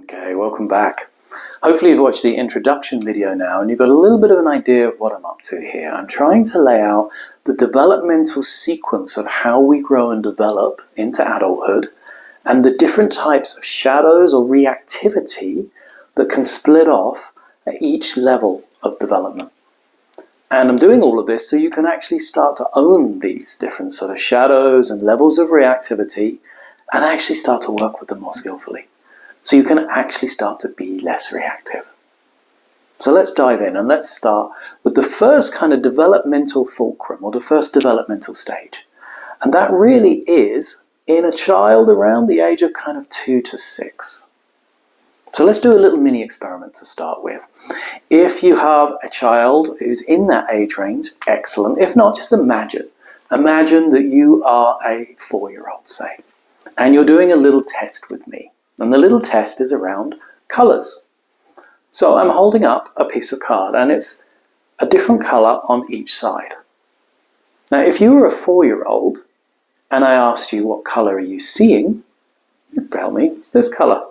Okay, welcome back. Hopefully you've watched the introduction video now and you've got a little bit of an idea of what I'm up to here. I'm trying to lay out the developmental sequence of how we grow and develop into adulthood and the different types of shadows or reactivity that can split off at each level of development. And I'm doing all of this so you can actually start to own these different sort of shadows and levels of reactivity and actually start to work with them more skillfully. So you can actually start to be less reactive. So let's dive in and let's start with the first kind of developmental fulcrum or the first developmental stage. And that really is in a child around the age of kind of 2 to 6. So let's do a little mini experiment to start with. If you have a child who's in that age range, excellent. If not, just imagine that you are a 4-year-old, say, and you're doing a little test with me. And the little test is around colours. So I'm holding up a piece of card and it's a different colour on each side. Now if you were a 4-year-old and I asked you what colour are you seeing, you'd tell me this colour.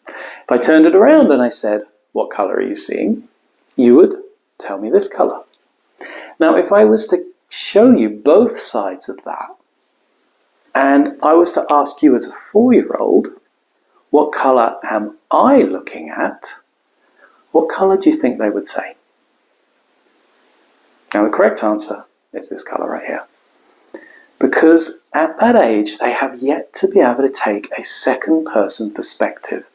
If I turned it around and I said, what colour are you seeing? You would tell me this colour. Now if I was to show you both sides of that and I was to ask you as a 4-year-old, what colour am I looking at? What colour do you think they would say? Now the correct answer is this colour right here. Because at that age they have yet to be able to take a second person perspective.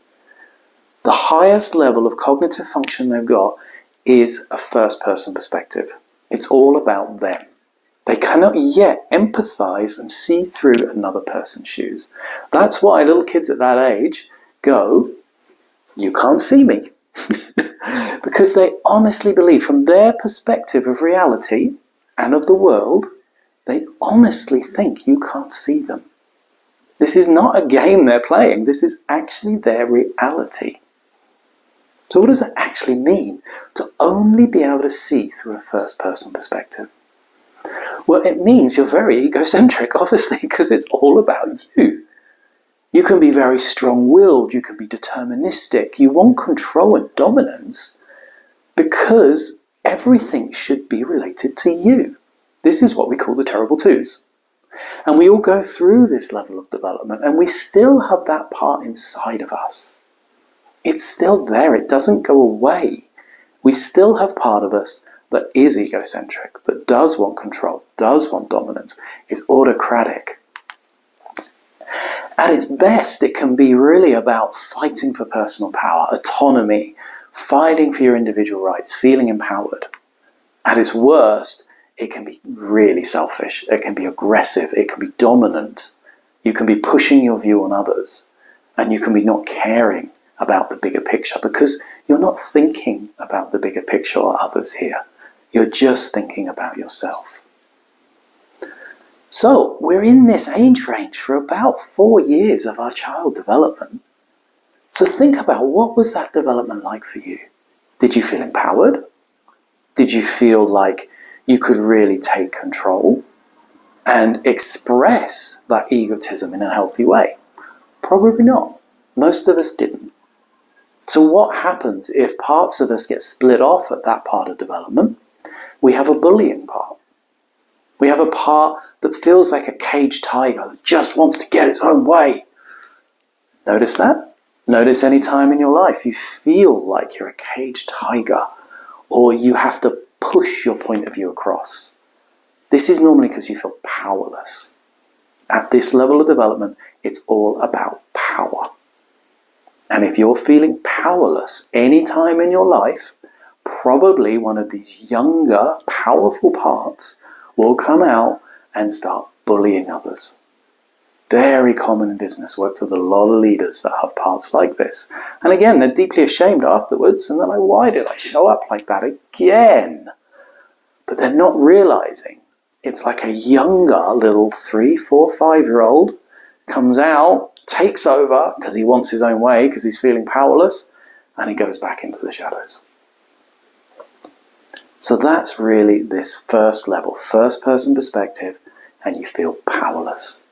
The highest level of cognitive function they've got is a first person perspective. It's all about them. They cannot yet empathise and see through another person's shoes. That's why little kids at that age go, you can't see me. Because they honestly believe, from their perspective of reality and of the world, they honestly think you can't see them. This is not a game they're playing, this is actually their reality. So what does it actually mean to only be able to see through a first person perspective? Well, it means you're very egocentric, obviously, because it's all about you. You can be very strong-willed, you can be deterministic, you want control and dominance because everything should be related to you. This is what we call the terrible twos. And we all go through this level of development and we still have that part inside of us. It's still there, it doesn't go away. We still have part of us that is egocentric, that does want control, does want dominance, is autocratic. At its best, it can be really about fighting for personal power, autonomy, fighting for your individual rights, feeling empowered. At its worst, it can be really selfish, it can be aggressive, it can be dominant. You can be pushing your view on others, and you can be not caring about the bigger picture because you're not thinking about the bigger picture or others here. You're just thinking about yourself. So we're in this age range for about 4 years of our child development. So think about, what was that development like for you? Did you feel empowered? Did you feel like you could really take control and express that egotism in a healthy way? Probably not. Most of us didn't. So what happens if parts of us get split off at that part of development? We have a bullying part. We have a part that feels like a caged tiger that just wants to get its own way. Notice that? Notice any time in your life you feel like you're a caged tiger or you have to push your point of view across. This is normally because you feel powerless. At this level of development, it's all about power. And if you're feeling powerless any time in your life, probably one of these younger, powerful parts will come out and start bullying others. Very common in business. Worked with a lot of leaders that have parts like this. And again, they're deeply ashamed afterwards and they're like, why did I show up like that again? But they're not realizing it's like a younger little 3, 4, 5-year-old comes out, takes over because he wants his own way, because he's feeling powerless, and he goes back into the shadows. So that's really this first level, first person perspective, and you feel powerless.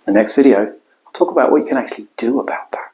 The next video, I'll talk about what you can actually do about that.